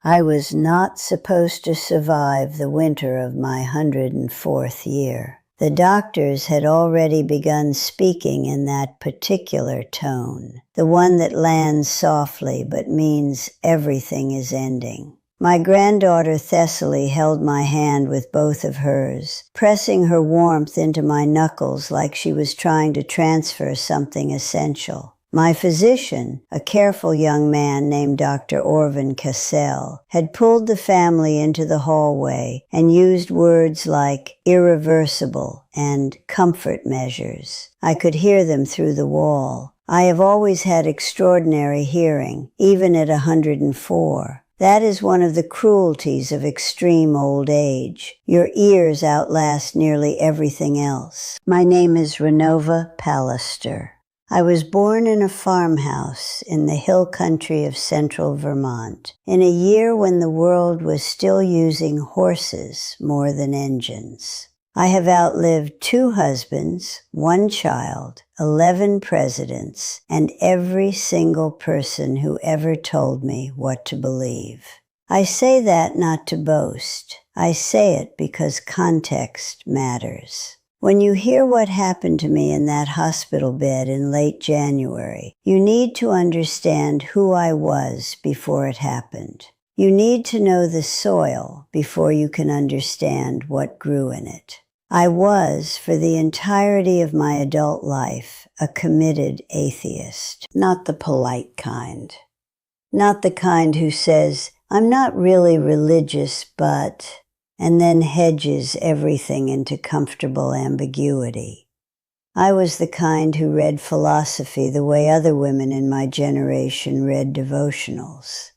I was not supposed to survive the winter of my 104th year. The doctors had already begun speaking in that particular tone, the one that lands softly but means everything is ending. My granddaughter Thessaly held my hand with both of hers, pressing her warmth into my knuckles like she was trying to transfer something essential. My physician, a careful young man named Dr. Orvin Cassell, had pulled the family into the hallway and used words like irreversible and comfort measures. I could hear them through the wall. I have always had extraordinary hearing, even at 104. That is one of the cruelties of extreme old age. Your ears outlast nearly everything else. My name is Renova Pallister. I was born in a farmhouse in the hill country of central Vermont, in a year when the world was still using horses more than engines. I have outlived 2 husbands, 1 child, 11 presidents, and every single person who ever told me what to believe. I say that not to boast. I say it because context matters. When you hear what happened to me in that hospital bed in late January, you need to understand who I was before it happened. You need to know the soil before you can understand what grew in it. I was, for the entirety of my adult life, a committed atheist, not the polite kind. Not the kind who says, I'm not really religious, but... and then hedges everything into comfortable ambiguity. I was the kind who read philosophy the way other women in my generation read devotionals.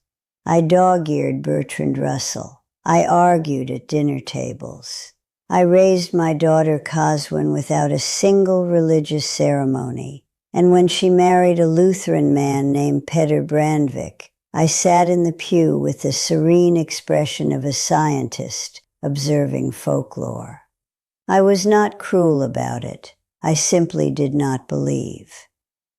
I dog-eared Bertrand Russell. I argued at dinner tables. I raised my daughter Coswin without a single religious ceremony, and when she married a Lutheran man named Peter Brandvik, I sat in the pew with the serene expression of a scientist observing folklore. I was not cruel about it. I simply did not believe.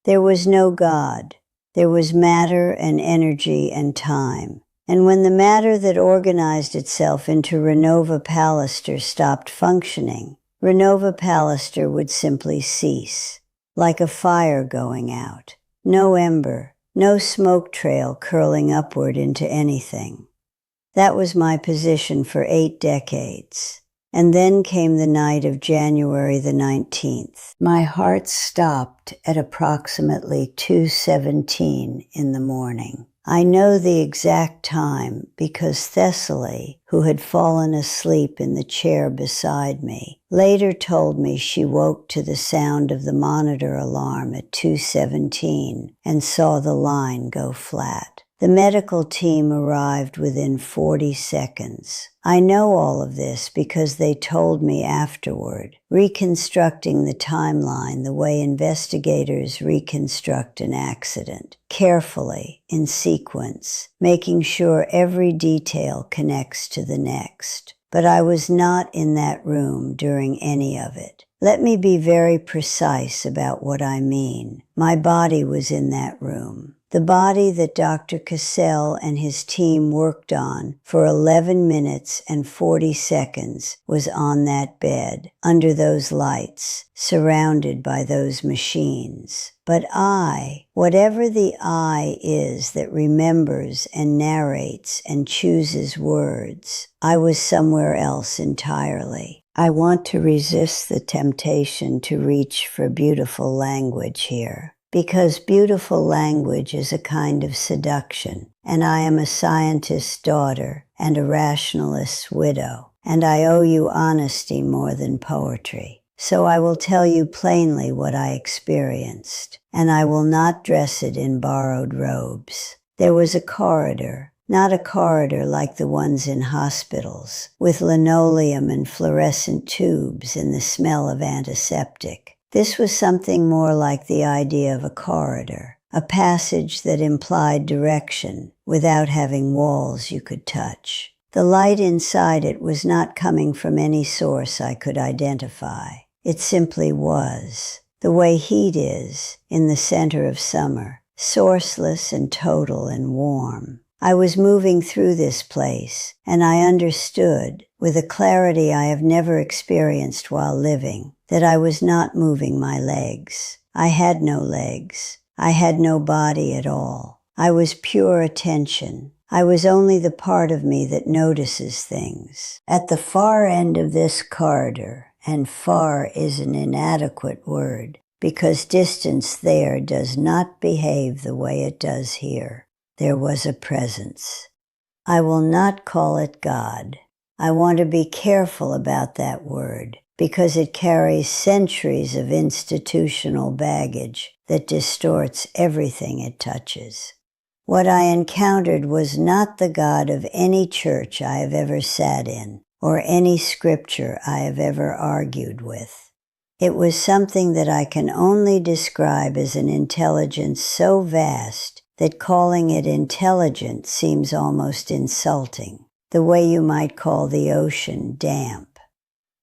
There was no God. There was matter and energy and time. And when the matter that organized itself into Renova Pallister stopped functioning, Renova Pallister would simply cease, like a fire going out. No ember, no smoke trail curling upward into anything. That was my position for 8 decades. And then came the night of January the 19th. My heart stopped at approximately 2:17 in the morning. I know the exact time because Thessaly, who had fallen asleep in the chair beside me, later told me she woke to the sound of the monitor alarm at 2:17 and saw the line go flat. The medical team arrived within 40 seconds. I know all of this because they told me afterward, reconstructing the timeline the way investigators reconstruct an accident, carefully, in sequence, making sure every detail connects to the next. But I was not in that room during any of it. Let me be very precise about what I mean. My body was in that room. The body that Dr. Cassell and his team worked on for 11 minutes and 40 seconds was on that bed, under those lights, surrounded by those machines. But I, whatever the I is that remembers and narrates and chooses words, I was somewhere else entirely. I want to resist the temptation to reach for beautiful language here. Because beautiful language is a kind of seduction, and I am a scientist's daughter and a rationalist's widow, and I owe you honesty more than poetry. So I will tell you plainly what I experienced, and I will not dress it in borrowed robes. There was a corridor, not a corridor like the ones in hospitals, with linoleum and fluorescent tubes and the smell of antiseptic. This was something more like the idea of a corridor, a passage that implied direction without having walls you could touch. The light inside it was not coming from any source I could identify. It simply was, the way heat is in the center of summer, sourceless and total and warm. I was moving through this place, and I understood, with a clarity I have never experienced while living, that I was not moving my legs. I had no legs. I had no body at all. I was pure attention. I was only the part of me that notices things. At the far end of this corridor, and far is an inadequate word, because distance there does not behave the way it does here, there was a presence. I will not call it God. I want to be careful about that word, because it carries centuries of institutional baggage that distorts everything it touches. What I encountered was not the God of any church I have ever sat in, or any scripture I have ever argued with. It was something that I can only describe as an intelligence so vast that calling it intelligent seems almost insulting, the way you might call the ocean damp.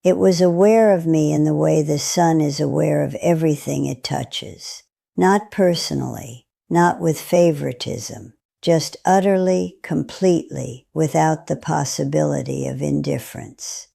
It was aware of me in the way the sun is aware of everything it touches, not personally, not with favoritism, just utterly, completely, without the possibility of indifference.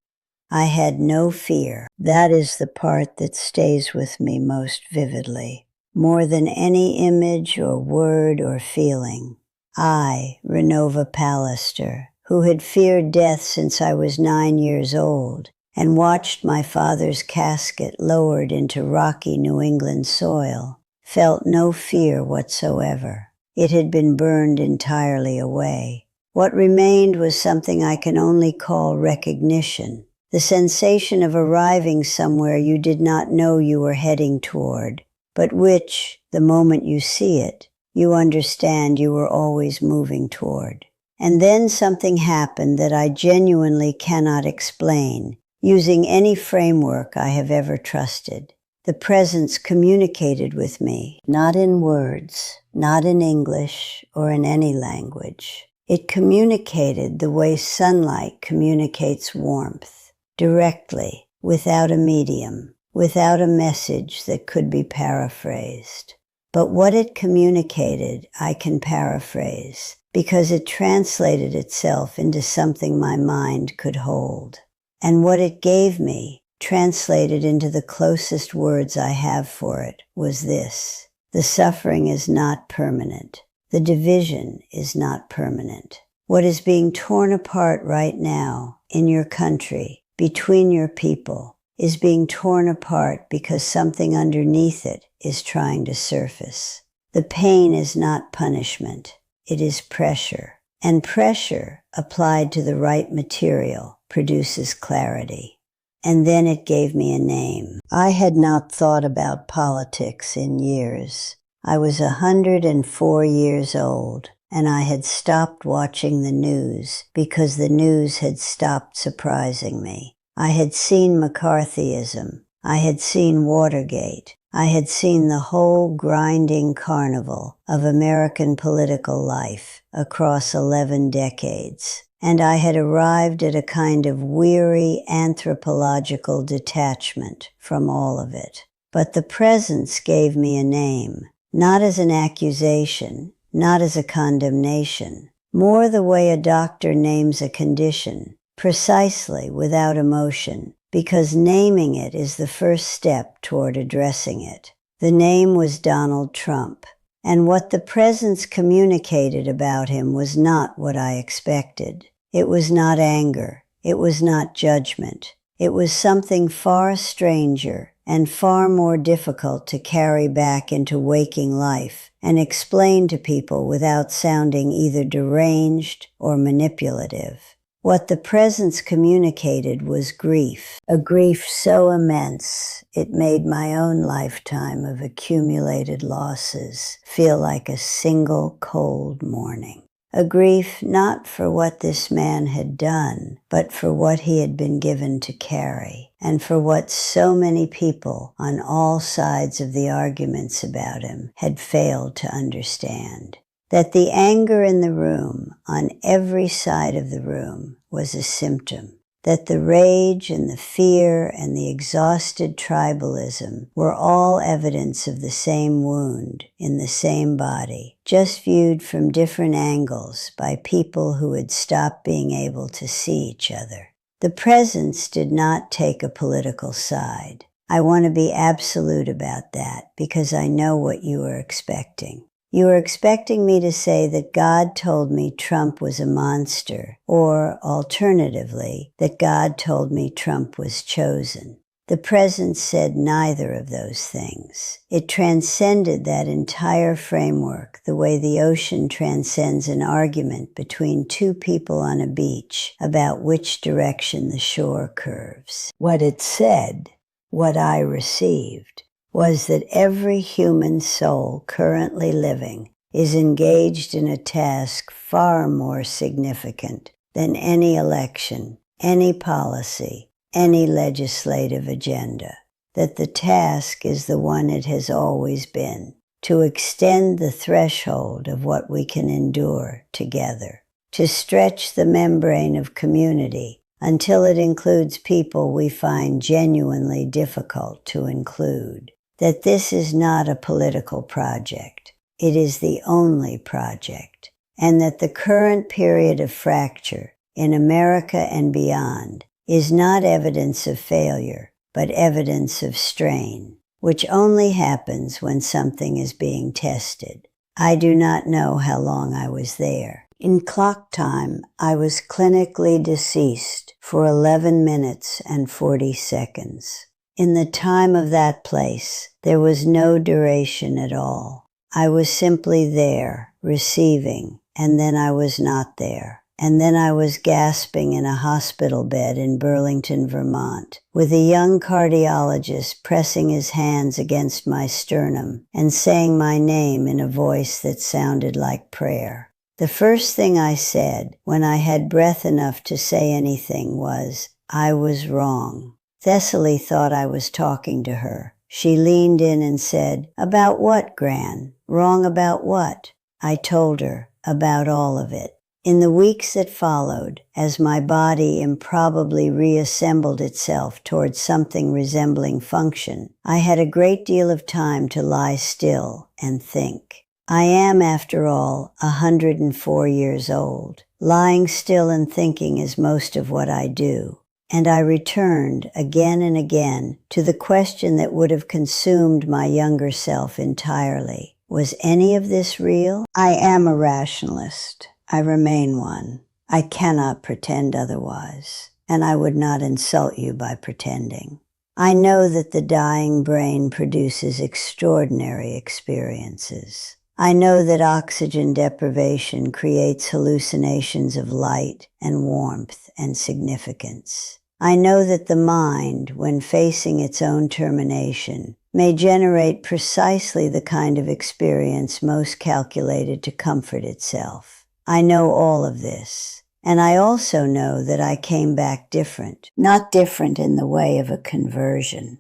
I had no fear. That is the part that stays with me most vividly, more than any image or word or feeling. I, Renova Pallister, who had feared death since I was 9 years old, and watched my father's casket lowered into rocky New England soil, felt no fear whatsoever. It had been burned entirely away. What remained was something I can only call recognition, the sensation of arriving somewhere you did not know you were heading toward, but which, the moment you see it, you understand you were always moving toward. And then something happened that I genuinely cannot explain, using any framework I have ever trusted. The presence communicated with me, not in words, not in English or in any language. It communicated the way sunlight communicates warmth, directly, without a medium, without a message that could be paraphrased. But what it communicated, I can paraphrase, because it translated itself into something my mind could hold. And what it gave me, translated into the closest words I have for it, was this: the suffering is not permanent. The division is not permanent. What is being torn apart right now, in your country, between your people, is being torn apart because something underneath it is trying to surface. The pain is not punishment. It is pressure. And pressure, applied to the right material, produces clarity. And then it gave me a name. I had not thought about politics in years. I was 104 years old, and I had stopped watching the news because the news had stopped surprising me. I had seen McCarthyism. I had seen Watergate. I had seen the whole grinding carnival of American political life across 11 decades. And I had arrived at a kind of weary anthropological detachment from all of it. But the presence gave me a name, not as an accusation, not as a condemnation, more the way a doctor names a condition, precisely without emotion, because naming it is the first step toward addressing it. The name was Donald Trump. And what the presence communicated about him was not what I expected. It was not anger. It was not judgment. It was something far stranger and far more difficult to carry back into waking life and explain to people without sounding either deranged or manipulative. What the presence communicated was grief, a grief so immense it made my own lifetime of accumulated losses feel like a single cold morning. A grief not for what this man had done, but for what he had been given to carry, and for what so many people on all sides of the arguments about him had failed to understand. That the anger in the room, on every side of the room, was a symptom. that the rage and the fear and the exhausted tribalism were all evidence of the same wound in the same body, just viewed from different angles by people who had stopped being able to see each other. The presence did not take a political side. I want to be absolute about that because I know what you are expecting. You are expecting me to say that God told me Trump was a monster, or alternatively, that God told me Trump was chosen. The presence said neither of those things. It transcended that entire framework the way the ocean transcends an argument between two people on a beach about which direction the shore curves. What it said, what I received, was that every human soul currently living is engaged in a task far more significant than any election, any policy, any legislative agenda. That the task is the one it has always been, to extend the threshold of what we can endure together, to stretch the membrane of community until it includes people we find genuinely difficult to include. That this is not a political project. It is the only project. And that the current period of fracture in America and beyond is not evidence of failure, but evidence of strain, which only happens when something is being tested. I do not know how long I was there. In clock time, I was clinically deceased for 11 minutes and 40 seconds. In the time of that place, there was no duration at all. I was simply there, receiving, and then I was not there. And then I was gasping in a hospital bed in Burlington, Vermont, with a young cardiologist pressing his hands against my sternum and saying my name in a voice that sounded like prayer. The first thing I said, when I had breath enough to say anything, was, "I was wrong." Thessaly thought I was talking to her. She leaned in and said, "About what, Gran? Wrong about what?" I told her, about all of it. In the weeks that followed, as my body improbably reassembled itself towards something resembling function, I had a great deal of time to lie still and think. I am, after all, 104 years old. Lying still and thinking is most of what I do. And I returned again and again to the question that would have consumed my younger self entirely. Was any of this real? I am a rationalist. I remain one. I cannot pretend otherwise, and I would not insult you by pretending. I know that the dying brain produces extraordinary experiences. I know that oxygen deprivation creates hallucinations of light and warmth and significance. I know that the mind, when facing its own termination, may generate precisely the kind of experience most calculated to comfort itself. I know all of this, and I also know that I came back different, not different in the way of a conversion.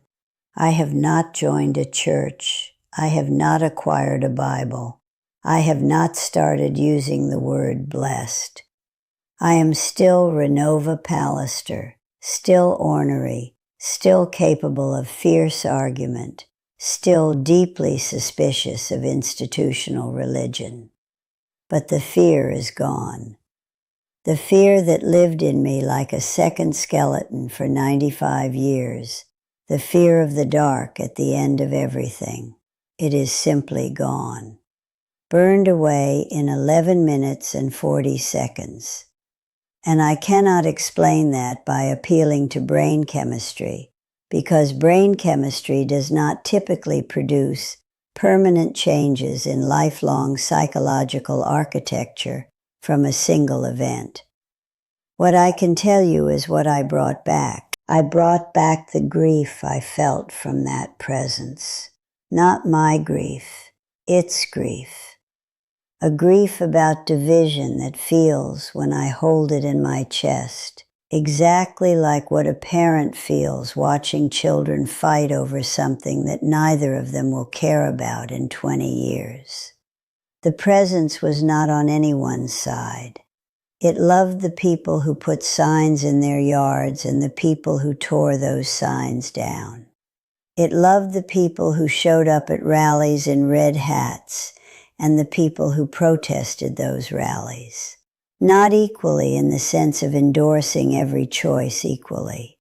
I have not joined a church. I have not acquired a Bible. I have not started using the word blessed. I am still Renova Pallister, still ornery, still capable of fierce argument, still deeply suspicious of institutional religion. But the fear is gone. The fear that lived in me like a second skeleton for 95 years, the fear of the dark at the end of everything. It is simply gone. Burned away in 11 minutes and 40 seconds. And I cannot explain that by appealing to brain chemistry, because brain chemistry does not typically produce permanent changes in lifelong psychological architecture from a single event. What I can tell you is what I brought back. I brought back the grief I felt from that presence. Not my grief, its grief. A grief about division that feels when I hold it in my chest, exactly like what a parent feels watching children fight over something that neither of them will care about in 20 years. The presence was not on anyone's side. It loved the people who put signs in their yards and the people who tore those signs down. It loved the people who showed up at rallies in red hats and the people who protested those rallies. Not equally in the sense of endorsing every choice equally,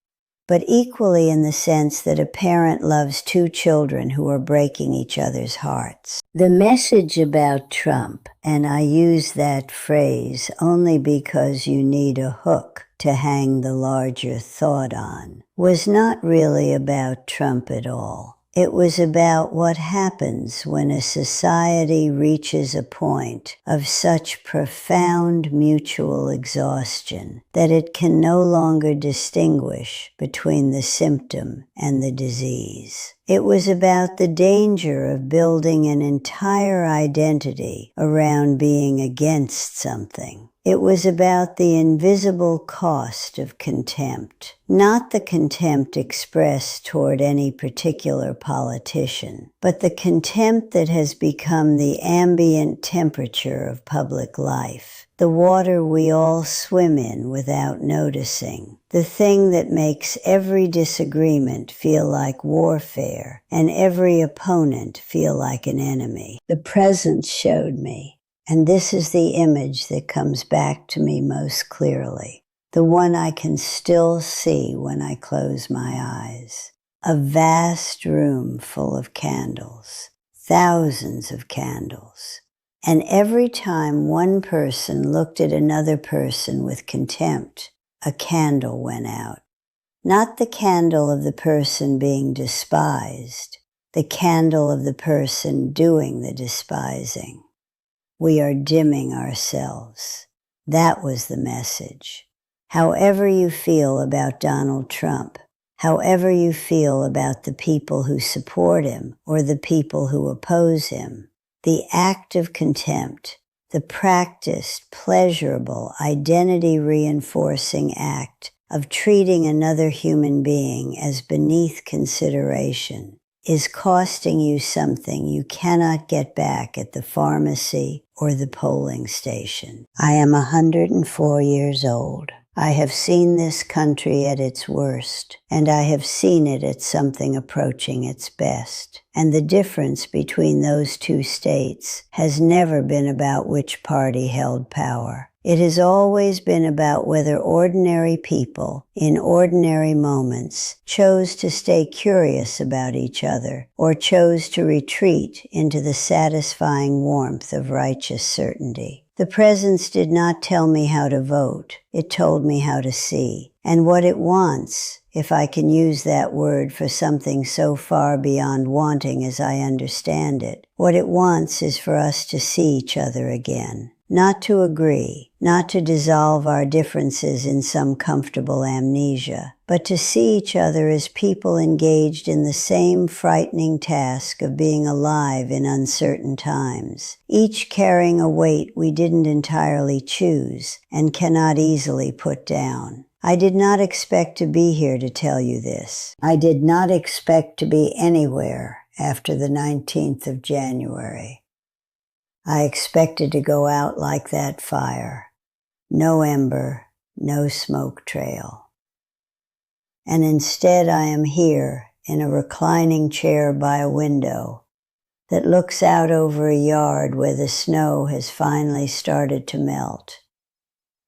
but equally in the sense that a parent loves two children who are breaking each other's hearts. The message about Trump, and I use that phrase only because you need a hook to hang the larger thought on, was not really about Trump at all. It was about what happens when a society reaches a point of such profound mutual exhaustion that it can no longer distinguish between the symptom and the disease. It was about the danger of building an entire identity around being against something. It was about the invisible cost of contempt, not the contempt expressed toward any particular politician, but the contempt that has become the ambient temperature of public life, the water we all swim in without noticing, the thing that makes every disagreement feel like warfare and every opponent feel like an enemy. The presence showed me. And this is the image that comes back to me most clearly, the one I can still see when I close my eyes. A vast room full of candles, thousands of candles. And every time one person looked at another person with contempt, a candle went out. Not the candle of the person being despised, the candle of the person doing the despising. We are dimming ourselves. That was the message. However you feel about Donald Trump, however you feel about the people who support him or the people who oppose him, the act of contempt, the practiced, pleasurable, identity-reinforcing act of treating another human being as beneath consideration, is costing you something you cannot get back at the pharmacy or the polling station. I am 104 years old. I have seen this country at its worst, and I have seen it at something approaching its best. And the difference between those two states has never been about which party held power. It has always been about whether ordinary people, in ordinary moments, chose to stay curious about each other or chose to retreat into the satisfying warmth of righteous certainty. The presence did not tell me how to vote. It told me how to see. And what it wants, if I can use that word for something so far beyond wanting as I understand it, what it wants is for us to see each other again. Not to agree, not to dissolve our differences in some comfortable amnesia, but to see each other as people engaged in the same frightening task of being alive in uncertain times, each carrying a weight we didn't entirely choose and cannot easily put down. I did not expect to be here to tell you this. I did not expect to be anywhere after the 19th of January. I expected to go out like that fire. No ember, no smoke trail. And instead I am here in a reclining chair by a window that looks out over a yard where the snow has finally started to melt,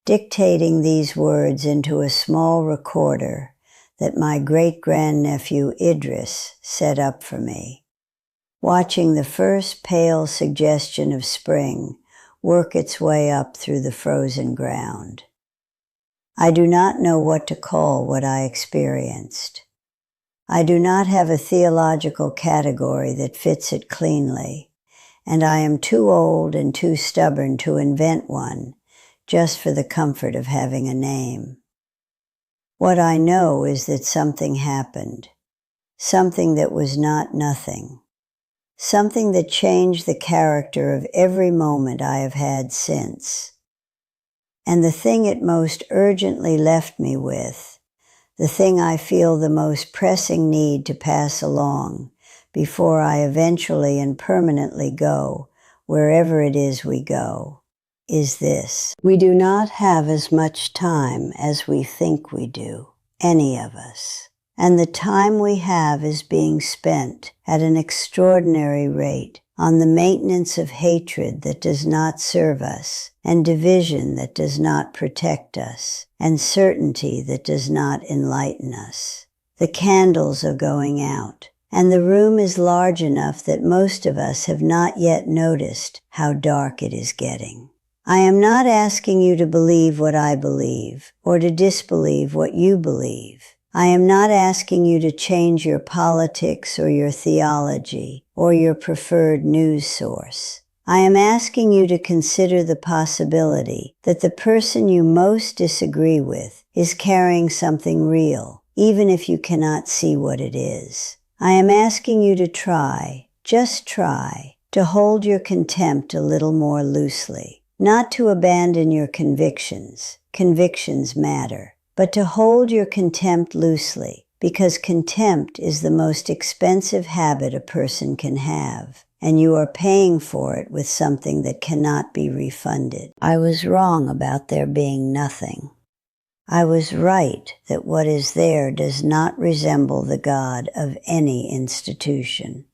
dictating these words into a small recorder that my great-grandnephew Idris set up for me, watching the first pale suggestion of spring work its way up through the frozen ground. I do not know what to call what I experienced. I do not have a theological category that fits it cleanly, and I am too old and too stubborn to invent one just for the comfort of having a name. What I know is that something happened, something that was not nothing, something that changed the character of every moment I have had since. And the thing it most urgently left me with, the thing I feel the most pressing need to pass along before I eventually and permanently go, wherever it is we go, is this. We do not have as much time as we think we do, any of us. And the time we have is being spent at an extraordinary rate on the maintenance of hatred that does not serve us, and division that does not protect us, and certainty that does not enlighten us. The candles are going out, and the room is large enough that most of us have not yet noticed how dark it is getting. I am not asking you to believe what I believe, or to disbelieve what you believe. I am not asking you to change your politics or your theology or your preferred news source. I am asking you to consider the possibility that the person you most disagree with is carrying something real, even if you cannot see what it is. I am asking you to try, just try, to hold your contempt a little more loosely, not to abandon your convictions. Convictions matter. But to hold your contempt loosely, because contempt is the most expensive habit a person can have, and you are paying for it with something that cannot be refunded. I was wrong about there being nothing. I was right that what is there does not resemble the God of any institution.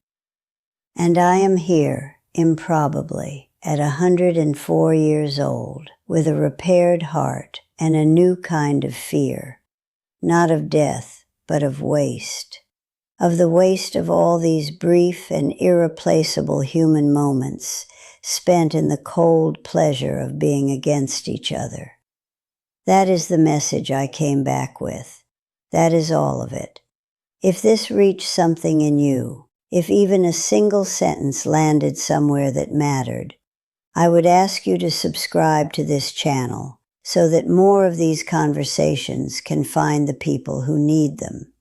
And I am here, improbably, at 104 years old, with a repaired heart, and a new kind of fear, not of death, but of waste, of the waste of all these brief and irreplaceable human moments spent in the cold pleasure of being against each other. That is the message I came back with. That is all of it. If this reached something in you, if even a single sentence landed somewhere that mattered, I would ask you to subscribe to this channel, so that more of these conversations can find the people who need them.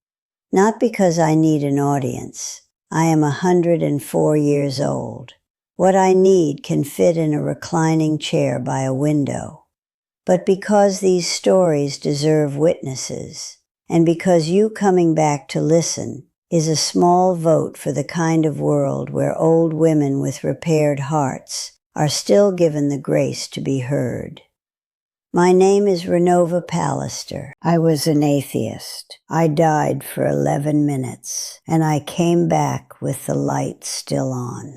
Not because I need an audience. I am 104 years old. What I need can fit in a reclining chair by a window. But because these stories deserve witnesses, and because you coming back to listen is a small vote for the kind of world where old women with repaired hearts are still given the grace to be heard. My name is Renova Pallister. I was an atheist. I died for 11 minutes, and I came back with the light still on.